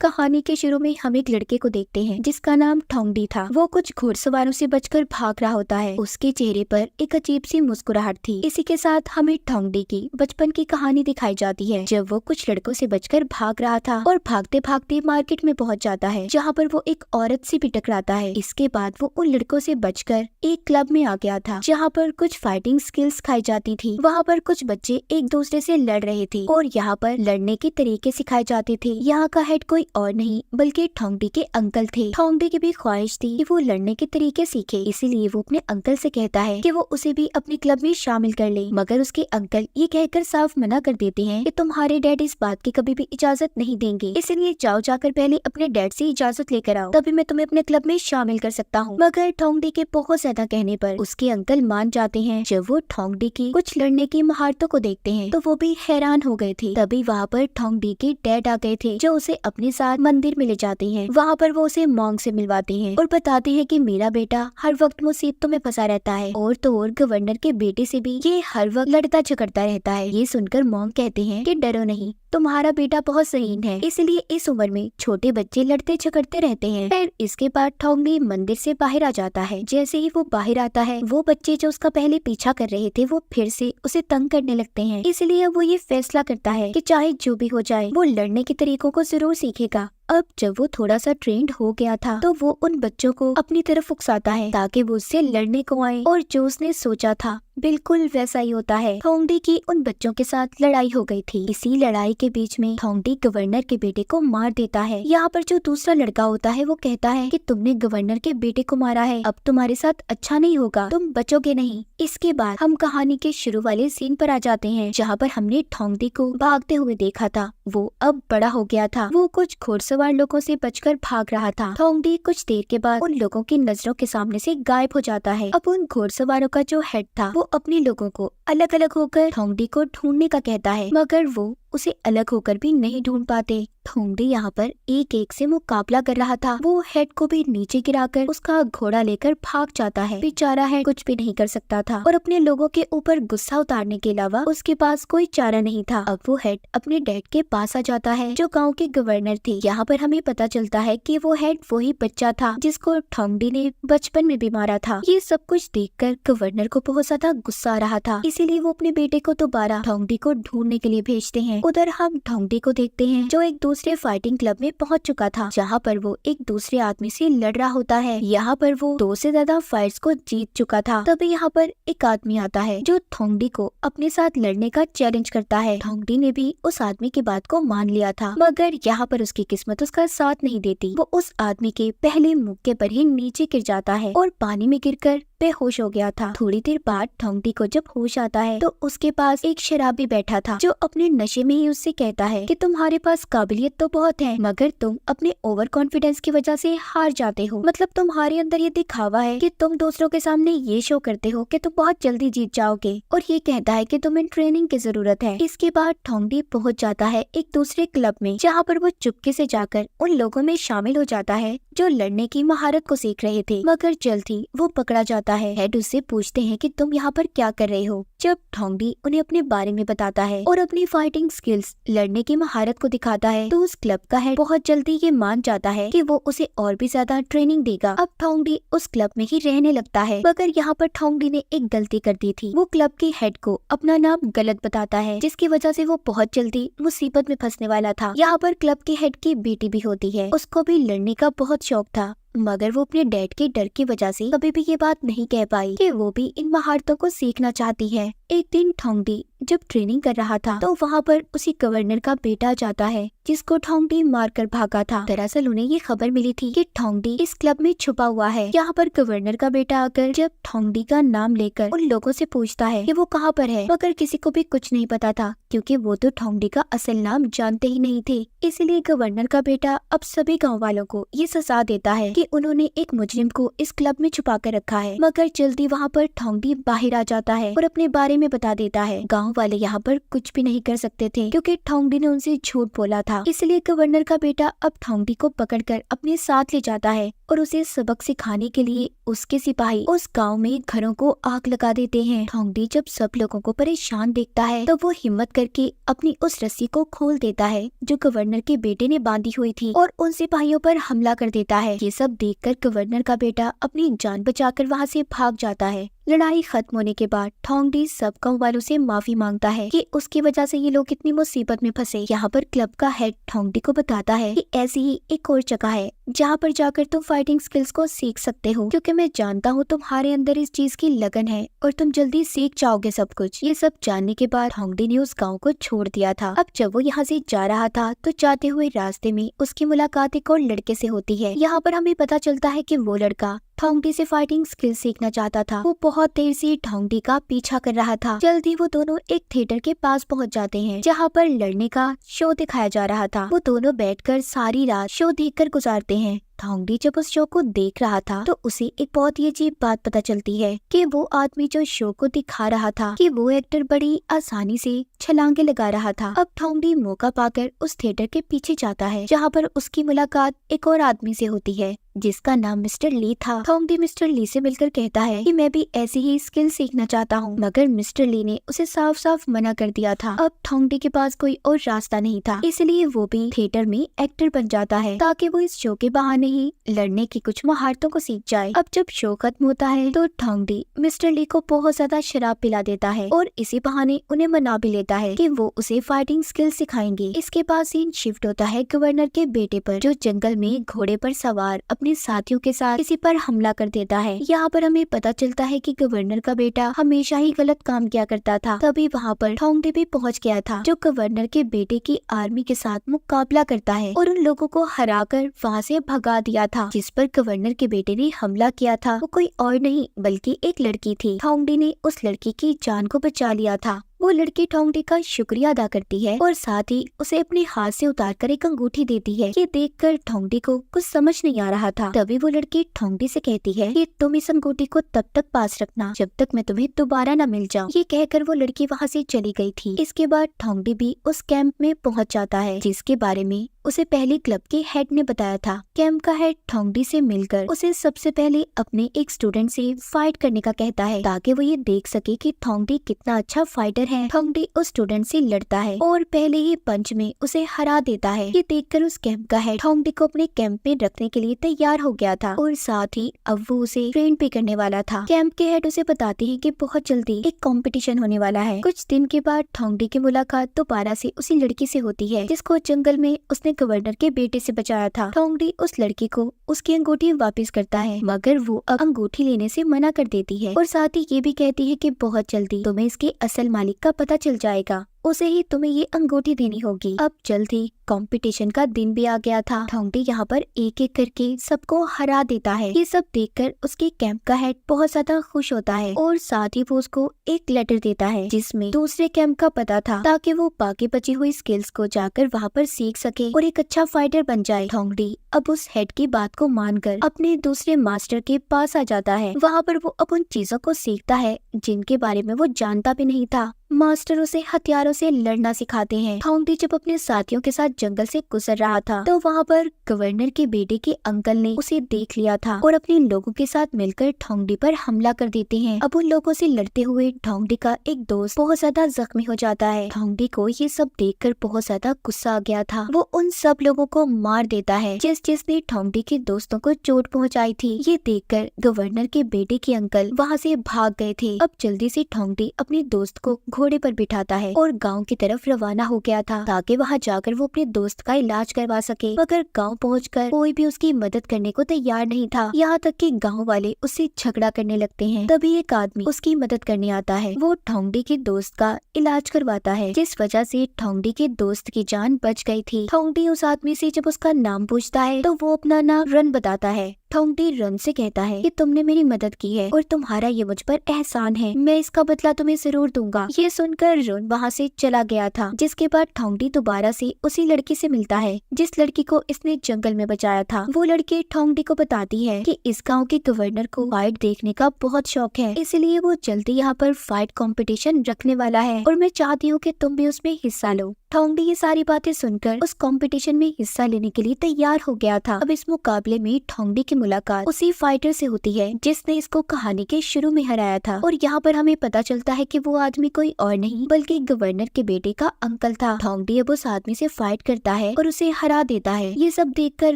कहानी के शुरू में हम एक लड़के को देखते हैं जिसका नाम ठोंगडी था। वो कुछ घुड़सवारों से बचकर भाग रहा होता है। उसके चेहरे पर एक अजीब सी मुस्कुराहट थी। इसी के साथ हमें ठोंगडी की बचपन की कहानी दिखाई जाती है, जब वो कुछ लड़कों से बचकर भाग रहा था और भागते भागते मार्केट में पहुंच जाता है, जहाँ पर वो एक औरत से भी टकराता है। इसके बाद वो उन लड़कों से बचकर एक क्लब में आ गया था, जहाँ पर कुछ फाइटिंग स्किल्स सिखाई जाती थी। वहाँ पर कुछ बच्चे एक दूसरे से लड़ रहे थे और यहाँ पर लड़ने के तरीके सिखाए जाते थे। यहाँ का हेड कोई और नहीं बल्कि ठोंगडी के अंकल थे। ठोंगडी की भी ख्वाहिश थी कि वो लड़ने के तरीके सीखे, इसीलिए वो अपने अंकल से कहता है कि वो उसे भी अपने क्लब में शामिल कर ले। मगर उसके अंकल ये कहकर साफ मना कर देते हैं कि तुम्हारे डैड इस बात की कभी भी इजाजत नहीं देंगे, इसलिए जाकर पहले अपने डैड से इजाजत लेकर आओ, तभी मैं तुम्हें अपने क्लब में शामिल कर सकता हूँ। मगर ठोंगडी के बहुत ज्यादा कहने पर उसके अंकल मान जाते हैं। जब वो ठोंगडी की कुछ लड़ने की महारतों को देखते हैं तो वो भी हैरान हो गए थे। तभी वहाँ पर ठोंगडी के डैड आ गए थे, जो उसे अपने साथ मंदिर में ले जाते हैं। वहाँ पर वो उसे मॉन्क से मिलवाते हैं और बताते हैं कि मेरा बेटा हर वक्त मुसीबतों में फंसा रहता है, और तो और गवर्नर के बेटे से भी ये हर वक्त लड़ता झगड़ता रहता है। ये सुनकर मॉन्क कहते हैं कि डरो नहीं, तुम्हारा बेटा बहुत सहीन है, इसलिए इस उम्र में छोटे बच्चे लड़ते झगड़ते रहते हैं। फिर इसके बाद ठोंगडी मंदिर से बाहर आ जाता है। जैसे ही वो बाहर आता है, वो बच्चे जो उसका पहले पीछा कर रहे थे वो फिर से उसे तंग करने लगते हैं। इसलिए वो ये फैसला करता है कि चाहे जो भी हो जाए वो लड़ने के तरीकों को जरूर सीखेगा। अब जब वो थोड़ा सा ट्रेंड हो गया था तो वो उन बच्चों को अपनी तरफ उकसाता है ताकि वो उससे लड़ने को आए, और जो उसने सोचा था बिल्कुल वैसा ही होता है। ठोंगडी की उन बच्चों के साथ लड़ाई हो गई थी। इसी लड़ाई के बीच में ठोंगडी गवर्नर के बेटे को मार देता है। यहाँ पर जो दूसरा लड़का होता है वो कहता है कि तुमने गवर्नर के बेटे को मारा है, अब तुम्हारे साथ अच्छा नहीं होगा, तुम बचोगे नहीं। इसके बाद हम कहानी के शुरू वाले सीन पर आ जाते हैं, जहाँ पर हमने ठोंगडी को भागते हुए देखा था। वो अब बड़ा हो गया था। वो कुछ घुड़सवार लोगों से बचकर भाग रहा था। ठोंगडी कुछ देर के बाद उन लोगों की नजरों के सामने से गायब हो जाता है। अब उन घुड़सवारों का जो हेड था वो अपने लोगों को अलग अलग होकर ठोंगडी को ढूंढने का कहता है, मगर वो उसे अलग होकर भी नहीं ढूंढ पाते। ठोंगडी यहाँ पर एक एक से मुकाबला कर रहा था। वो हेड को भी नीचे गिराकर उसका घोड़ा लेकर भाग जाता है। बेचारा हेड कुछ भी नहीं कर सकता था और अपने लोगों के ऊपर गुस्सा उतारने के अलावा उसके पास कोई चारा नहीं था। अब वो हेड अपने डैड के पास आ जाता है, जो गांव के गवर्नर थे। यहाँ पर हमें पता चलता है कि वो हेड वही बच्चा था जिसको ठोंगडी ने बचपन में भी मारा था। ये सब कुछ देखकर गवर्नर को बहुत ज्यादा गुस्सा आ रहा था, इसीलिए वो अपने बेटे को दोबारा ठोंगडी को ढूंढने के लिए भेजते हैं। उधर हम ठोंगडी को देखते हैं जो एक दूसरे फाइटिंग क्लब में पहुंच चुका था, जहां पर वो एक दूसरे आदमी से लड़ रहा होता है। यहाँ पर वो 2 से ज्यादा फाइट्स को जीत चुका था। तभी यहाँ पर एक आदमी आता है जो ठोंगडी को अपने साथ लड़ने का चैलेंज करता है। ठोंगडी ने भी उस आदमी की बात को मान लिया था, मगर यहाँ पर उसकी किस्मत उसका साथ नहीं देती। वो उस आदमी के पहले मुक्के पर ही नीचे गिर जाता है और पानी में गिरकर बेहोश हो गया था। थोड़ी देर बाद ठोंगडी को जब होश आता है तो उसके पास एक शराबी बैठा था, जो अपने नशे में ही उससे कहता है कि तुम्हारे पास काबिलियत तो बहुत है, मगर तुम अपने ओवर कॉन्फिडेंस की वजह से हार जाते हो। मतलब तुम्हारे अंदर ये दिखावा है कि तुम दूसरों के सामने ये शो करते हो कि तुम बहुत जल्दी जीत जाओगे, और ये कहता है कि तुम्हें ट्रेनिंग की जरूरत है। इसके बाद ठोंगडी पहुंच जाता है एक दूसरे क्लब में, जहाँ पर वो चुपके से जाकर उन लोगों में शामिल हो जाता है जो लड़ने की महारत को सीख रहे थे। मगर जल्द ही वो पकड़ा जाता है। हेड उससे पूछते हैं कि तुम यहाँ पर क्या कर रहे हो। जब ठोंगडी उन्हें अपने बारे में बताता है और अपनी फाइटिंग स्किल्स, लड़ने की महारत को दिखाता है, तो उस क्लब का हेड बहुत जल्दी ये मान जाता है कि वो उसे और भी ज्यादा ट्रेनिंग देगा। अब ठोंगडी उस क्लब में ही रहने लगता है, मगर यहाँ पर ठोंगडी ने एक गलती कर दी थी। वो क्लब के हेड को अपना नाम गलत बताता है, जिसकी वजह से वो बहुत जल्दी मुसीबत में फंसने वाला था। यहाँ पर क्लब के हेड की बेटी भी होती है। उसको भी लड़ने का बहुत शौक था, मगर वो अपने डैड के डर की वजह से कभी भी ये बात नहीं कह पाई कि वो भी इन महारतों को सीखना चाहती है। एक दिन ठोंगडी जब ट्रेनिंग कर रहा था तो वहाँ पर उसी गवर्नर का बेटा जाता है, जिसको ठोंगडी मारकर भागा था। दरअसल उन्हें ये खबर मिली थी कि ठोंगडी इस क्लब में छुपा हुआ है। यहाँ पर गवर्नर का बेटा आकर जब ठोंगडी का नाम लेकर उन लोगों से पूछता है कि वो कहाँ पर है, मगर किसी को भी कुछ नहीं पता था, क्योंकि वो तो ठोंगडी का असल नाम जानते ही नहीं थे। इसलिए गवर्नर का बेटा अब सभी गाँव वालों को ये सजा देता है कि उन्होंने एक मुजरिम को इस क्लब में छुपा कर रखा है। मगर जल्दी वहाँ पर ठोंगडी बाहर आ जाता है और अपने बारे में बता देता है। गाँव गांव वाले यहाँ पर कुछ भी नहीं कर सकते थे क्योंकि ठोंगडी ने उनसे झूठ बोला था। इसलिए गवर्नर का बेटा अब ठोंगडी को पकड़कर अपने साथ ले जाता है और उसे सबक सिखाने के लिए उसके सिपाही उस गांव में घरों को आग लगा देते हैं। ठोंगडी जब सब लोगों को परेशान देखता है तो वो हिम्मत करके अपनी उस रस्सी को खोल देता है जो गवर्नर के बेटे ने बांधी हुई थी और उन सिपाहियों पर हमला कर देता है। ये सब देखकर गवर्नर का बेटा अपनी जान बचाकर वहाँ से भाग जाता है। लड़ाई खत्म होने के बाद ठोंगडी सब गाँव वालों से माफी मांगता है कि उसकी वजह से ये लोग इतनी मुसीबत में फंसे। यहाँ पर क्लब का हेड ठोंगडी को बताता है कि ऐसी ही एक और जगह है जहाँ पर जाकर तुम फाइटिंग स्किल्स को सीख सकते हो, क्योंकि मैं जानता हूँ तुम्हारे अंदर इस चीज की लगन है और तुम जल्दी सीख जाओगे सब कुछ। ये सब जानने के बाद ठोंगडी ने उस गाँव को छोड़ दिया था। अब जब वो यहाँ से जा रहा था तो जाते हुए रास्ते में उसकी मुलाकात एक और लड़के से होती है। यहाँ पर हमें पता चलता है कि वो लड़का ठोंगडी से फाइटिंग स्किल सीखना चाहता था। वो बहुत देर से ठोंगडी का पीछा कर रहा था। जल्दी वो दोनों एक थिएटर के पास पहुंच जाते हैं जहां पर लड़ने का शो दिखाया जा रहा था। वो दोनों बैठकर सारी रात शो देखकर गुजारते हैं। ठोंगडी जब उस शो को देख रहा था तो उसे एक बहुत ही अजीब बात पता चलती है कि वो आदमी जो शो को दिखा रहा था कि वो एक्टर बड़ी आसानी से छलांगे लगा रहा था। अब ठोंगडी मौका पाकर उस थिएटर के पीछे जाता है जहाँ पर उसकी मुलाकात एक और आदमी से होती है जिसका नाम मिस्टर ली था। ठोंगडी मिस्टर ली से मिलकर कहता है कि मैं भी ऐसी ही स्किल सीखना चाहता हूँ, मगर मिस्टर ली ने उसे साफ साफ मना कर दिया था। अब ठोंगडी के पास कोई और रास्ता नहीं था, इसलिए वो भी थिएटर में एक्टर बन जाता है ताकि वो इस शो के बहाने ही लड़ने की कुछ महारतों को सीख जाए। अब जब शो खत्म होता है तो ठोंगडी मिस्टर ली को बहुत ज्यादा शराब पिला देता है और इसी बहाने उन्हें मना भी लेता है कि वो उसे फाइटिंग स्किल सिखाएंगे। इसके बाद सीन शिफ्ट होता है गवर्नर के बेटे पर, जो जंगल में घोड़े पर सवार अपने साथियों के साथ किसी पर हमला कर देता है। यहाँ पर हमें पता चलता है कि गवर्नर का बेटा हमेशा ही गलत काम किया करता था। तभी वहाँ पर ठोंगडी भी पहुँच गया था जो गवर्नर के बेटे की आर्मी के साथ मुकाबला करता है और उन लोगों को हराकर वहाँ से भगा दिया था। जिस पर गवर्नर के बेटे ने हमला किया था वो कोई और नहीं बल्कि एक लड़की थी। ठोंगडी ने उस लड़की की जान को बचा लिया था। वो लड़की ठोंगडी का शुक्रिया अदा करती है और साथ ही उसे अपने हाथ से उतारकर एक अंगूठी देती है। ये देखकर ठोंगडी को कुछ समझ नहीं आ रहा था। तभी वो लड़की ठोंगडी से कहती है कि तुम इस अंगूठी को तब तक पास रखना जब तक मैं तुम्हें दोबारा न मिल जाऊं। ये कहकर वो लड़की वहाँ से चली गई थी। इसके बाद ठोंगडी भी उस कैंप में पहुँच जाता है जिसके बारे में उसे पहले क्लब के हेड ने बताया था। कैंप का हेड ठोंगडी से मिलकर उसे सबसे पहले अपने एक स्टूडेंट से फाइट करने का कहता है ताकि वो ये देख सके कि ठोंगडी कितना अच्छा फाइटर है। ठोंगडी उस स्टूडेंट से लड़ता है और पहले ही पंच में उसे हरा देता है। ये देखकर उस कैंप का हेड ठोंगडी को अपने कैंप में रखने के लिए तैयार हो गया था और साथ ही अब वो उसे ट्रेन भी करने वाला था। कैंप के हेड उसे बताते हैं कि बहुत जल्दी एक कंपटीशन होने वाला है। कुछ दिन के बाद ठोंगडी की मुलाकात दोबारा से उसी लड़की से होती है जिसको जंगल में उसने गवर्नर के बेटे से बचाया था। ठोंगडी उस लड़की को उसकी अंगूठी वापस करता है मगर वो अब अंगूठी लेने से मना कर देती है और साथ ही ये भी कहती है कि बहुत जल्दी तुम्हें इसके असल मालिक का पता चल जाएगा, उसे ही तुम्हें ये अंगूठी देनी होगी। अब जल्द ही कंपटीशन का दिन भी आ गया था। ठोंगडी यहाँ पर एक एक करके सबको हरा देता है। ये सब देखकर उसके कैंप का हेड बहुत ज्यादा खुश होता है और साथ ही वो उसको एक लेटर देता है जिसमें दूसरे कैंप का पता था ताकि वो बाकी बची हुई स्किल्स को जाकर वहाँ पर सीख सके और एक अच्छा फाइटर बन जाए। ठोंगडी अब उस हेड की बात को मानकर अपने दूसरे मास्टर के पास आ जाता है। वहाँ पर वो अब उन चीजों को सीखता है जिनके बारे में वो जानता भी नहीं था। मास्टर उसे हथियारों से लड़ना सिखाते हैं। ठोंगडी जब अपने साथियों के साथ जंगल से गुजर रहा था तो वहाँ पर गवर्नर के बेटे के अंकल ने उसे देख लिया था और अपने लोगों के साथ मिलकर ठोंगडी पर हमला कर देते हैं। अब उन लोगों से लड़ते हुए ठोंगडी का एक दोस्त बहुत ज्यादा जख्मी हो जाता है। ठोंगडी को ये सब देखकर बहुत ज्यादा गुस्सा आ गया था। वो उन सब लोगों को मार देता है जिसने ठोंगडी के दोस्तों को चोट पहुँचाई थी। ये देखकर गवर्नर के बेटे के अंकल वहाँ से भाग गए थे। अब जल्दी से ठोंगडी अपने दोस्त को घोड़े पर बिठाता है और गांव की तरफ रवाना हो गया था ताकि वहां जाकर वो अपने दोस्त का इलाज करवा सके। मगर गांव पहुंचकर कोई भी उसकी मदद करने को तैयार नहीं था। यहाँ तक कि गांव वाले उससे झगड़ा करने लगते हैं। तभी एक आदमी उसकी मदद करने आता है। वो ठोंगडी के दोस्त का इलाज करवाता है जिस वजह से ठोंगडी के दोस्त की जान बच गई थी। ठोंगडी उस आदमी से जब उसका नाम पूछता है तो वो अपना नाम रन बताता है। ठोंगडी रन से कहता है कि तुमने मेरी मदद की है और तुम्हारा ये मुझ पर एहसान है, मैं इसका बदला तुम्हें जरूर दूंगा। ये सुनकर रन वहाँ से चला गया था। जिसके बाद ठोंगडी दोबारा से उसी लड़की से मिलता है जिस लड़की को इसने जंगल में बचाया था। वो लड़की ठोंगडी को बताती है कि इस गाँव के गवर्नर को फाइट देखने का बहुत शौक है, इसलिए वो जल्दी यहाँ पर फाइट कंपटीशन रखने वाला है और मैं चाहती हूँ कि तुम भी उसमें हिस्सा लो। ठोंगडी ये सारी बातें सुनकर उस कंपटीशन में हिस्सा लेने के लिए तैयार हो गया था। अब इस मुकाबले में ठोंगडी की मुलाकात उसी फाइटर से होती है जिसने इसको कहानी के शुरू में हराया था और यहाँ पर हमें पता चलता है कि वो आदमी कोई और नहीं बल्कि गवर्नर के बेटे का अंकल था। ठोंगडी अब उस आदमी से फाइट करता है और उसे हरा देता है। ये सब देखकर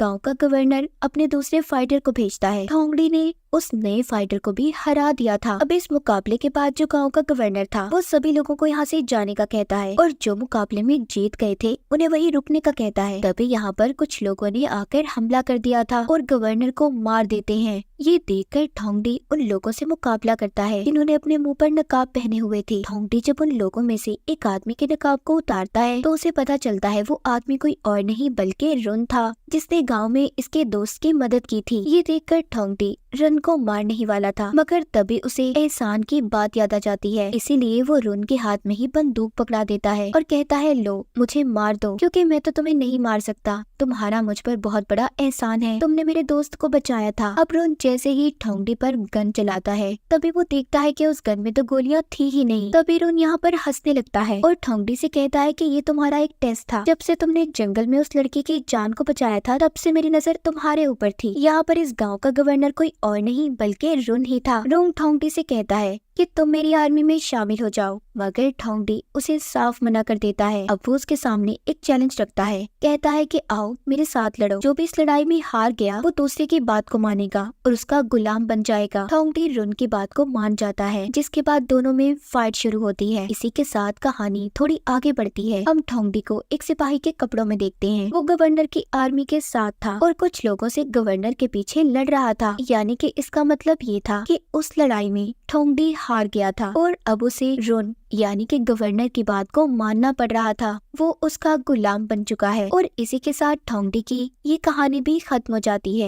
गाँव का गवर्नर अपने दूसरे फाइटर को भेजता है। ठोंगडी ने उस नए फाइटर को भी हरा दिया था। अब इस मुकाबले के बाद जो गांव का गवर्नर था वो सभी लोगों को यहाँ से जाने का कहता है और जो मुकाबले में जीत गए थे उन्हें वही रुकने का कहता है। तभी यहाँ पर कुछ लोगों ने आकर हमला कर दिया था और गवर्नर को मार देते हैं। ये देखकर ठोंगडी उन लोगों से मुकाबला करता है जिन्होंने अपने मुंह पर नकाब पहने हुए थे। ठोंगडी जब उन लोगों में से एक आदमी के नकाब को उतारता है तो उसे पता चलता है वो आदमी कोई और नहीं बल्कि रुन था जिसने गाँव में इसके दोस्त की मदद की थी। ये देखकर ठोंगडी रन को मारने ही वाला था मगर तभी उसे एहसान की बात याद आ जाती है, इसीलिए वो रुन के हाथ में ही बंदूक पकड़ा देता है और कहता है लो मुझे मार दो क्योंकि मैं तो तुम्हें नहीं मार सकता, तुम्हारा मुझ पर बहुत बड़ा एहसान है, तुमने मेरे दोस्त को बचाया था। अब रुन जैसे ही ठोंगडी पर गन चलाता है तभी वो देखता है कि उस गन में तो गोलियां थी ही नहीं। तभी रुन यहाँ पर हंसने लगता है और ठोंगडी से कहता है कि ये तुम्हारा एक टेस्ट था। जब से तुमने जंगल में उस लड़की की जान को बचाया था तब से मेरी नजर तुम्हारे ऊपर थी। यहाँ पर इस गाँव का गवर्नर कोई और नहीं बल्कि रुन ही था। रुन ठोंगडी से कहता है कि तुम मेरी आर्मी में शामिल हो जाओ, मगर ठोंगडी उसे साफ मना कर देता है। अब वो उसके सामने एक चैलेंज रखता है, कहता है कि आओ मेरे साथ लड़ो, जो भी इस लड़ाई में हार गया वो दूसरे की बात को मानेगा और उसका गुलाम बन जाएगा। ठोंगडी रुन की बात को मान जाता है जिसके बाद दोनों में फाइट शुरू होती है। इसी के साथ कहानी थोड़ी आगे बढ़ती है। हम ठोंगडी को एक सिपाही के कपड़ों में देखते हैं। वो गवर्नर की आर्मी के साथ था और कुछ लोगों से गवर्नर के पीछे लड़ रहा था, यानी कि इसका मतलब ये था कि उस लड़ाई में ठोंगडी हार गया था और अब उसे रुन यानी कि गवर्नर की बात को मानना पड़ रहा था। वो उसका गुलाम बन चुका है और इसी के साथ ठोंगडी की ये कहानी भी खत्म हो जाती है।